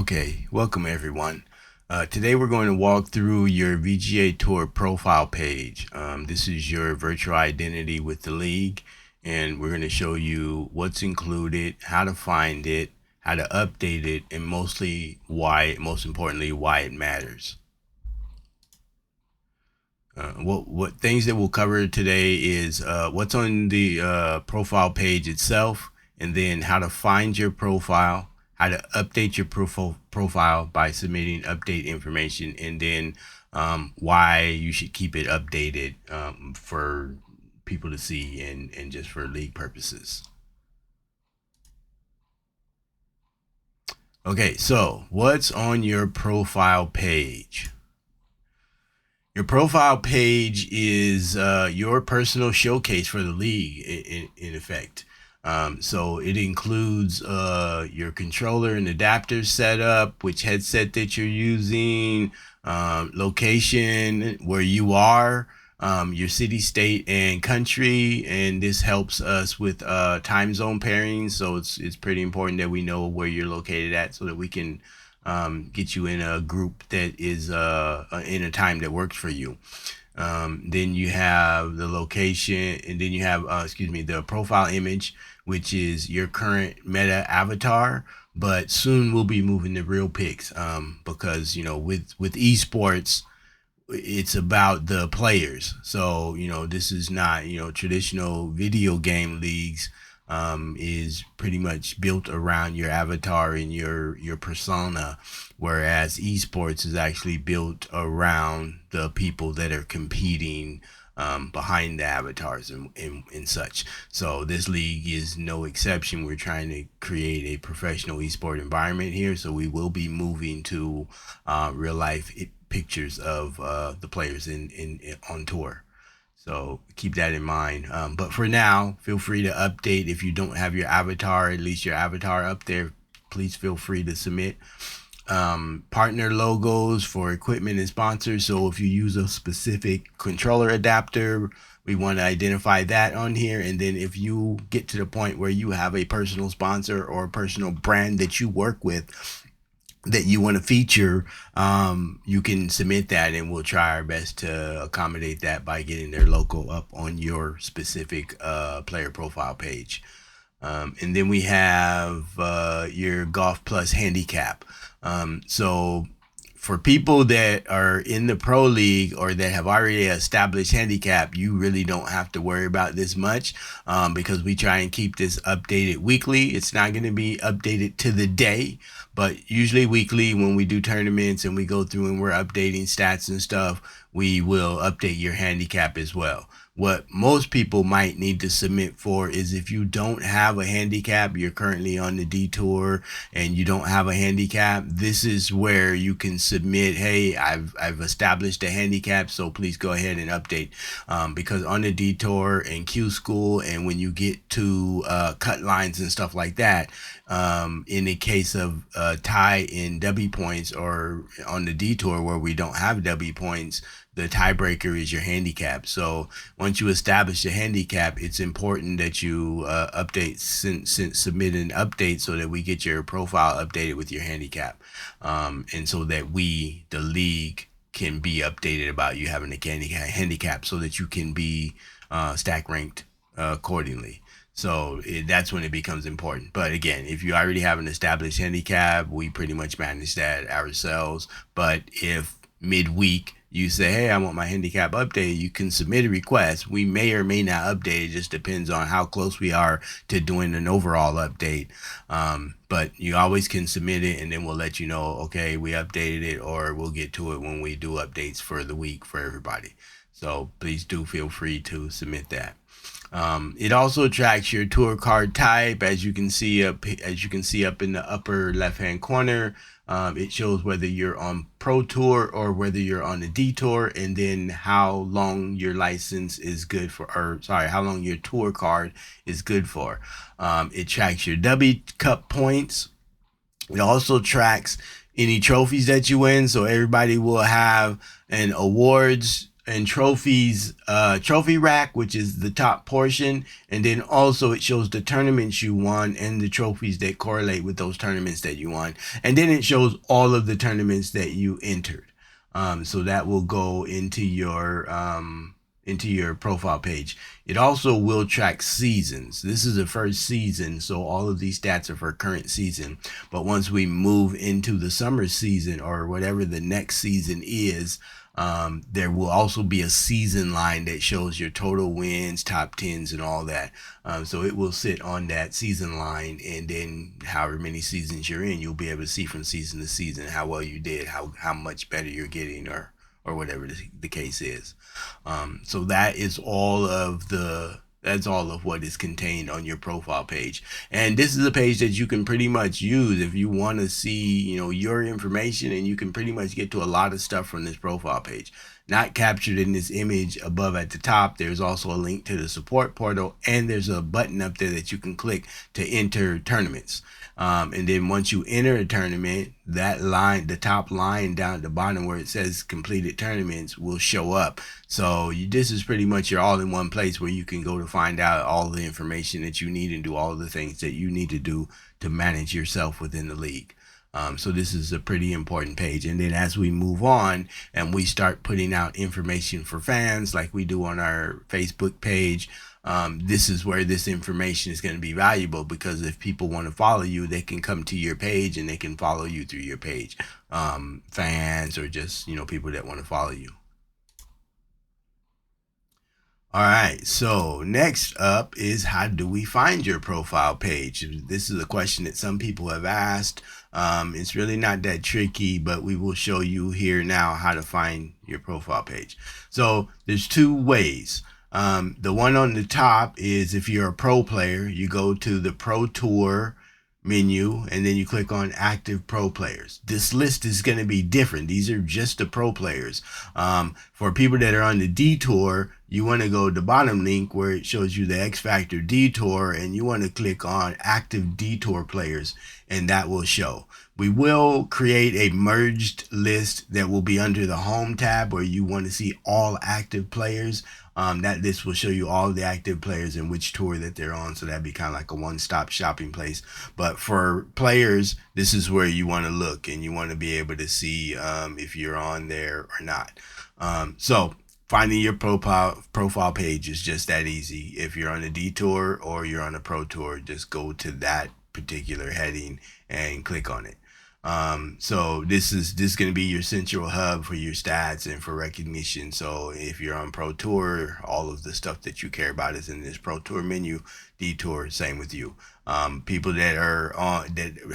Okay, welcome everyone. Today we're going to walk through your VGA Tour profile page. This is your virtual identity with the league, and we're going to show you what's included, how to find it, how to update it, and most importantly, why it matters. What things that we'll cover today is what's on the profile page itself, and then how to find your profile, how to update your profile by submitting update information, and then why you should keep it updated for people to see and just for league purposes. Okay, so what's on your profile page? Your profile page is your personal showcase for the league, in effect. So it includes your controller and adapter setup, which headset that you're using, location, where you are, your city, state, and country, and this helps us with time zone pairings. So it's pretty important that we know where you're located at, so that we can get you in a group that is in a time that works for you. Then you have the location, and then you have the profile image, which is your current meta avatar. But soon we'll be moving to real pics, because with esports, it's about the players. So this is not traditional video game leagues. Is pretty much built around your avatar and your persona, whereas esports is actually built around the people that are competing behind the avatars and such. So this league is no exception. We're trying to create a professional esport environment here, so we will be moving to real life pictures of the players in on tour. So keep that in mind. But for now, feel free to update. If you don't have your avatar, at least your avatar up there, please feel free to submit. Partner logos for equipment and sponsors. So if you use a specific controller adapter, we want to identify that on here. And then if you get to the point where you have a personal sponsor or a personal brand that you work with that you want to feature, you can submit that, and we'll try our best to accommodate that by getting their logo up on your specific player profile page. And then we have your Golf Plus handicap. So for people that are in the pro league or that have already established handicap, you really don't have to worry about this much, because we try and keep this updated weekly. It's not going to be updated to the day, but usually weekly when we do tournaments and we go through and we're updating stats and stuff, we will update your handicap as well. What most people might need to submit for is if you don't have a handicap, you're currently on the D Tour and you don't have a handicap, this is where you can submit, hey, I've established a handicap, so please go ahead and update. Because on the D Tour and Q School, and when you get to cut lines and stuff like that, in the case of tie in W points, or on the D Tour where we don't have W points, the tiebreaker is your handicap. So once you establish the handicap, it's important that you submit an update so that we get your profile updated with your handicap, and so that we, the league, can be updated about you having a handicap, so that you can be stack ranked accordingly. So that's when it becomes important. But again, if you already have an established handicap, we pretty much manage that ourselves. But if midweek you say, hey, I want my handicap updated, you can submit a request. We may or may not update. It just depends on how close we are to doing an overall update. But you always can submit it, and then we'll let you know, okay, we updated it, or we'll get to it when we do updates for the week for everybody. So please do feel free to submit that. It also tracks your tour card type, as you can see up in the upper left hand corner. It shows whether you're on Pro Tour or whether you're on the D Tour, and then how long your license is good for, how long your tour card is good for. It tracks your W Cup points. It also tracks any trophies that you win, so everybody will have an awards and trophies, trophy rack, which is the top portion, and then also it shows the tournaments you won and the trophies that correlate with those tournaments that you won, and then it shows all of the tournaments that you entered. So that will go into your profile page. It also will track seasons. This is the first season, so all of these stats are for current season. But once we move into the summer season or whatever the next season is, there will also be a season line that shows your total wins, top tens, and all that. So it will sit on that season line, and then however many seasons you're in, you'll be able to see from season to season how well you did, how much better you're getting, or whatever the case is. So that's all of what is contained on your profile page. And this is a page that you can pretty much use if you want to see, your information, and you can pretty much get to a lot of stuff from this profile page. Not captured in this image above at the top, there's also a link to the support portal, and there's a button up there that you can click to enter tournaments. And then once you enter a tournament, that line, the top line down at the bottom where it says completed tournaments, will show up. So this is pretty much your all-in-one place where you can go to find out all the information that you need and do all the things that you need to do to manage yourself within the league. So this is a pretty important page. And then as we move on and we start putting out information for fans like we do on our Facebook page, this is where this information is going to be valuable, because if people want to follow you, they can come to your page and they can follow you through your page. Fans or just, people that want to follow you. All right, so next up is, how do we find your profile page? This is a question that some people have asked. It's really not that tricky, but we will show you here now how to find your profile page. So there's two ways. The one on the top is, if you're a pro player, you go to the Pro Tour menu and then you click on active pro players. This list is going to be different. These are just the pro players. For people that are on the D Tour, you want to go to the bottom link where it shows you the X Factor D Tour, and you want to click on active D Tour players, and that will show. We will create a merged list that will be under the home tab where you want to see all active players. That list will show you all the active players and which tour that they're on. So that'd be kind of like a one-stop shopping place. But for players, this is where you want to look, and you want to be able to see if you're on there or not. So finding your profile page is just that easy. If you're on a D Tour or you're on a Pro Tour, just go to that particular heading and click on it. So this is going to be your central hub for your stats and for recognition. So if you're on Pro Tour, all of the stuff that you care about is in this Pro Tour menu. D Tour, same with you. People that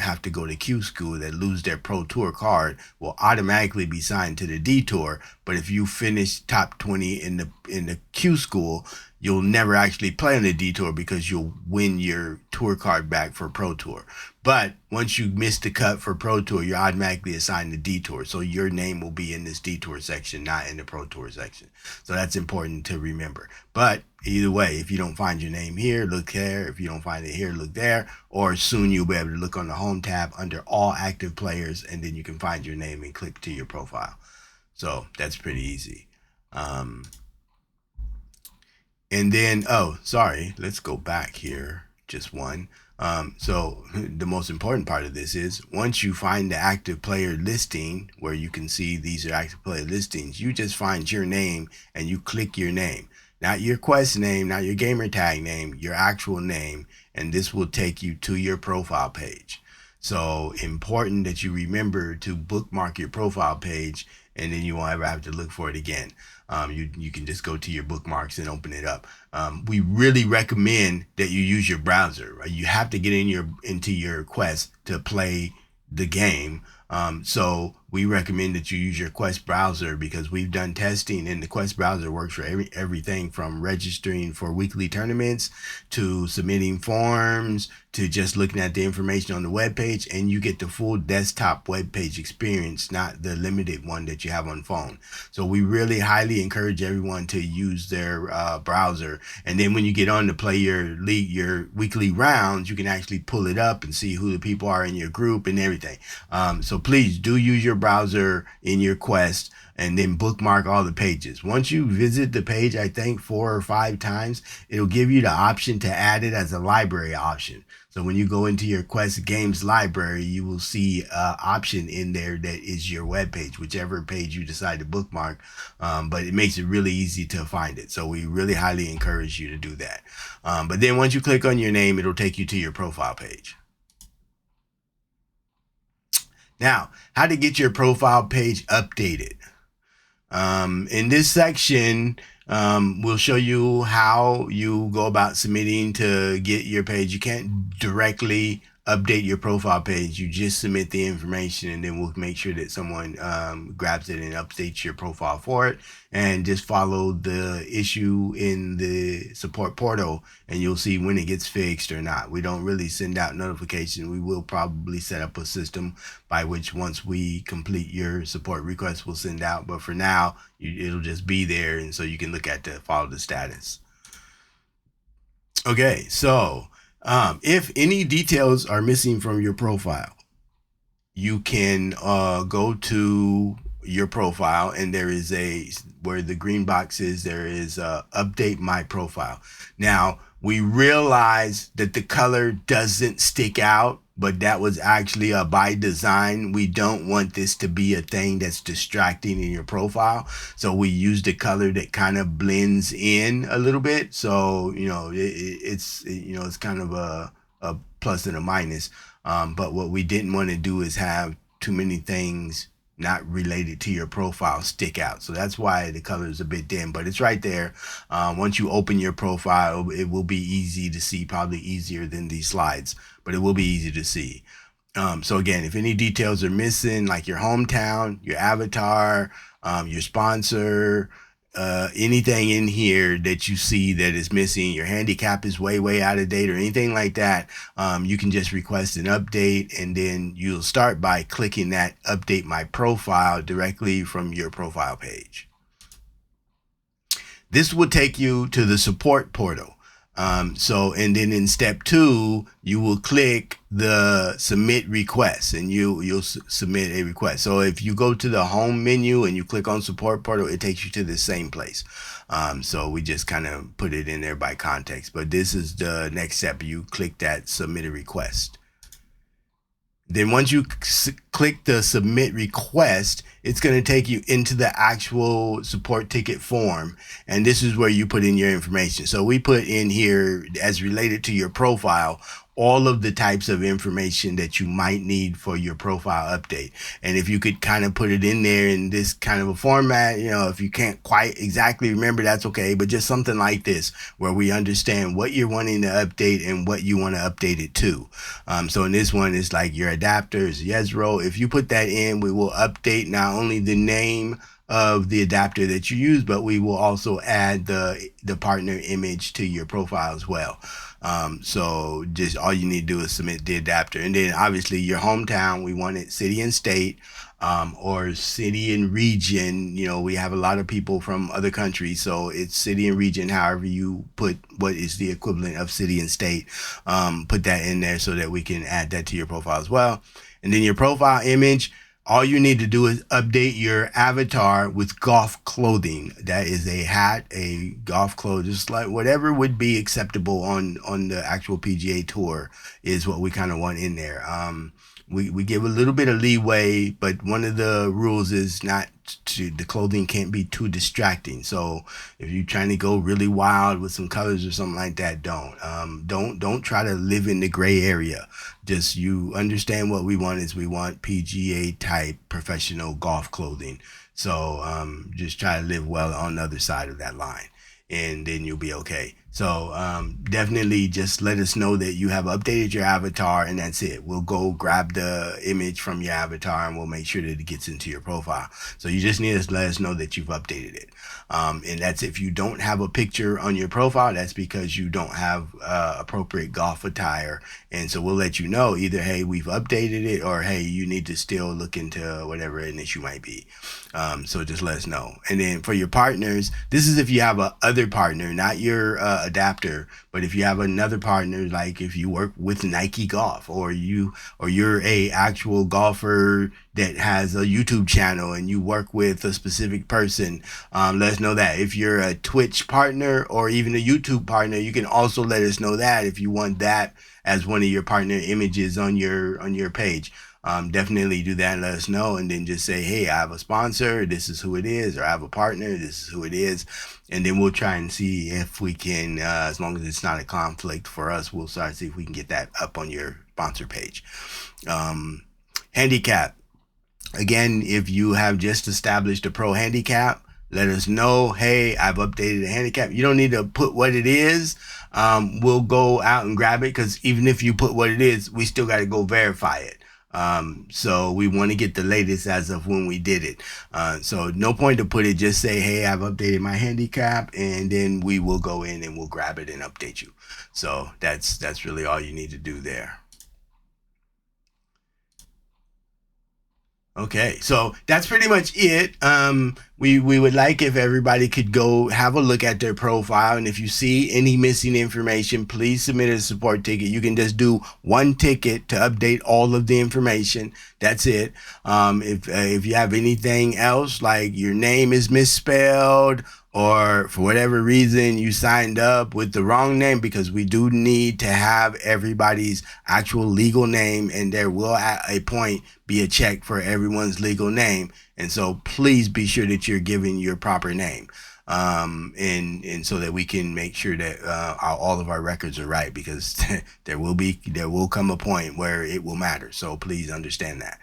have to go to Q School, that lose their Pro Tour card, will automatically be signed to the D Tour. But if you finish top 20 in the Q School, you'll never actually play on the D Tour, because you'll win your tour card back for Pro Tour. But once you miss the cut for Pro Tour, you're automatically assigned to D Tour. So your name will be in this D Tour section, not in the Pro Tour section. So that's important to remember. But either way, if you don't find your name here, look there. If you don't find it here, look there. Or soon you'll be able to look on the home tab under all active players, and then you can find your name and click to your profile. So that's pretty easy. And then, let's go back here, just one. So the most important part of this is, once you find the active player listing where you can see these are active player listings, you just find your name and you click your name. Not your quest name, not your gamer tag name, your actual name, and this will take you to your profile page. So important that you remember to bookmark your profile page, and then you won't ever have to look for it again. You can just go to your bookmarks and open it up. We really recommend that you use your browser, right? You have to get into your Quest to play the game. So we recommend that you use your Quest browser, because we've done testing, and the Quest browser works for everything from registering for weekly tournaments to submitting forms to just looking at the information on the web page, and you get the full desktop web page experience, not the limited one that you have on phone. So we really highly encourage everyone to use their browser, and then when you get on to play your weekly rounds, you can actually pull it up and see who the people are in your group and everything. So So please do use your browser in your quest and then bookmark all the pages. Once you visit the page, I think 4 or 5 times, it'll give you the option to add it as a library option. So when you go into your Quest Games library, you will see an option in there that is your web page, whichever page you decide to bookmark. But it makes it really easy to find it. So we really highly encourage you to do that. But then once you click on your name, it'll take you to your profile page. Now, how to get your profile page updated. In this section, we'll show you how you go about submitting to get your page. You can't directly update your profile page. You just submit the information, and then we'll make sure that someone grabs it and updates your profile for it. And just follow the issue in the support portal, and you'll see when it gets fixed or not. We don't really send out notifications. We will probably set up a system by which once we complete your support request, we'll send out. But for now, it'll just be there, and so you can look at follow the status. Okay, so if any details are missing from your profile, you can go to your profile, and there is where the green box is, there is update my profile. Now, we realize that the color doesn't stick out, but that was actually by design. We don't want this to be a thing that's distracting in your profile. So we used a color that kind of blends in a little bit. So, it's kind of a plus and a minus. But what we didn't want to do is have too many things not related to your profile stick out. So that's why the color is a bit dim, but it's right there. Once you open your profile, it will be easy to see, probably easier than these slides, but it will be easy to see. So again, if any details are missing, like your hometown, your avatar, your sponsor, anything in here that you see that is missing, your handicap is way out of date or anything like that, you can just request an update, and then you'll start by clicking that update my profile directly from your profile page. This will take you to the support portal. And then in step 2, you will click the submit request, and you'll submit a request. So if you go to the home menu and you click on support portal, it takes you to the same place. So we just kind of put it in there by context, but this is the next step. You click that submit a request. Then once you click the submit request, it's going to take you into the actual support ticket form. And this is where you put in your information. So we put in here, as related to your profile, all of the types of information that you might need for your profile update. And if you could kind of put it in there in this kind of a format, if you can't quite exactly remember, that's okay. But just something like this, where we understand what you're wanting to update and what you want to update it to. So in this one, it's like your adapter is Yesro. If you put that in, we will update not only the name of the adapter that you use, but we will also add the partner image to your profile as well. So just all you need to do is submit the adapter, and then obviously your hometown, we want it city and state, or city and region. We have a lot of people from other countries, so it's city and region. However you put what is the equivalent of city and state, put that in there so that we can add that to your profile as well. And then your profile image, all you need to do is update your avatar with golf clothing. That is a hat, a golf clothes, just like whatever would be acceptable on the actual PGA Tour is what we kind of want in there. We give a little bit of leeway, but one of the rules is the clothing can't be too distracting. So if you're trying to go really wild with some colors or something like that, don't try to live in the gray area. Just, you understand what we want is we want PGA type professional golf clothing. So just try to live well on the other side of that line, and then you'll be okay. So definitely just let us know that you have updated your avatar, and that's it. We'll go grab the image from your avatar, and we'll make sure that it gets into your profile. So you just need to let us know that you've updated it. And that's, if you don't have a picture on your profile, that's because you don't have appropriate golf attire. And so we'll let you know either, hey, we've updated it, or hey, you need to still look into whatever an issue might be. So just let us know. And then for your partners, this is if you have a other partner, not your adapter. But if you have another partner, like if you work with Nike Golf, or you're a actual golfer that has a YouTube channel and you work with a specific person, let us know that. If you're a Twitch partner or even a YouTube partner, you can also let us know that if you want that as one of your partner images on your page. Definitely do that and let us know, and then just say, hey, I have a sponsor, this is who it is, or I have a partner, this is who it is, and then we'll try and see if we can, as long as it's not a conflict for us, we'll start to see if we can get that up on your sponsor page. Handicap. Again, if you have just established a pro handicap, let us know, hey, I've updated the handicap. You don't need to put what it is. We'll go out and grab it, because even if you put what it is, we still got to go verify it. So we want to get the latest as of when we did it. So no point to put it, just say, hey, I've updated my handicap, and then we will go in and we'll grab it and update you. So that's really all you need to do there. Okay, so that's pretty much it. We would like if everybody could go have a look at their profile, and if you see any missing information, please submit a support ticket. You can just do one ticket to update all of the information. That's it. If you have anything else, like your name is misspelled, or for whatever reason you signed up with the wrong name, because we do need to have everybody's actual legal name, and there will at a point be a check for everyone's legal name. And so please be sure that you're giving your proper name, and so that we can make sure that all of our records are right, because there will come a point where it will matter. So please understand that.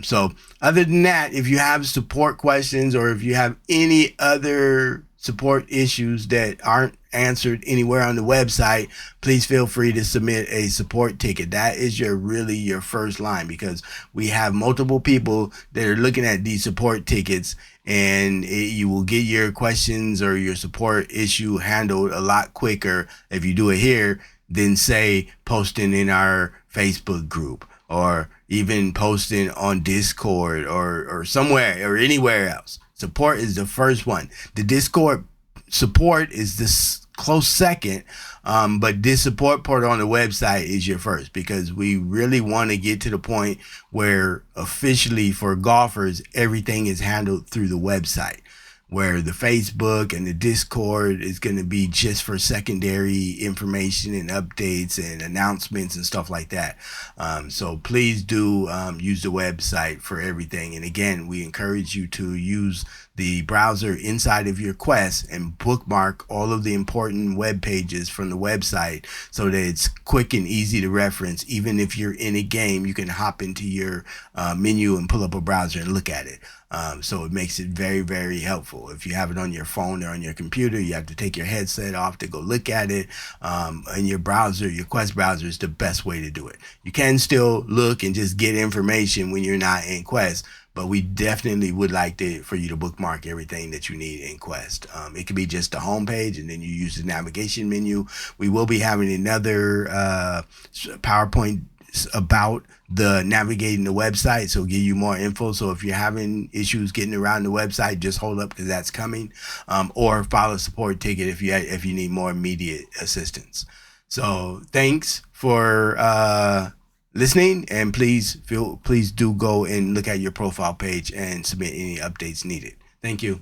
So other than that, if you have support questions, or if you have any other support issues that aren't answered anywhere on the website, please feel free to submit a support ticket. That is really your first line, because we have multiple people that are looking at these support tickets, and you will get your questions or your support issue handled a lot quicker if you do it here than, say, posting in our Facebook group, or even posting on Discord, or somewhere or anywhere else. Support is the first one. The Discord support is this close second, but this support part on the website is your first, because we really want to get to the point where officially for golfers, everything is handled through the website, where the Facebook and the Discord is going to be just for secondary information and updates and announcements and stuff like that. So please do use the website for everything. And again, we encourage you to use the browser inside of your Quest and bookmark all of the important web pages from the website, so that it's quick and easy to reference. Even if you're in a game, you can hop into your menu and pull up a browser and look at it. So it makes it very, very helpful. If you have it on your phone or on your computer, you have to take your headset off to go look at it. And your browser, your Quest browser, is the best way to do it. You can still look and just get information when you're not in Quest, but we definitely would like for you to bookmark everything that you need in Quest. It could be just the home page, and then you use the navigation menu. We will be having another PowerPoint about the navigating the website, so give you more info. So if you're having issues getting around the website, just hold up, because that's coming. Or file a support ticket if you need more immediate assistance. So thanks for listening, and please do go and look at your profile page and submit any updates needed. Thank you.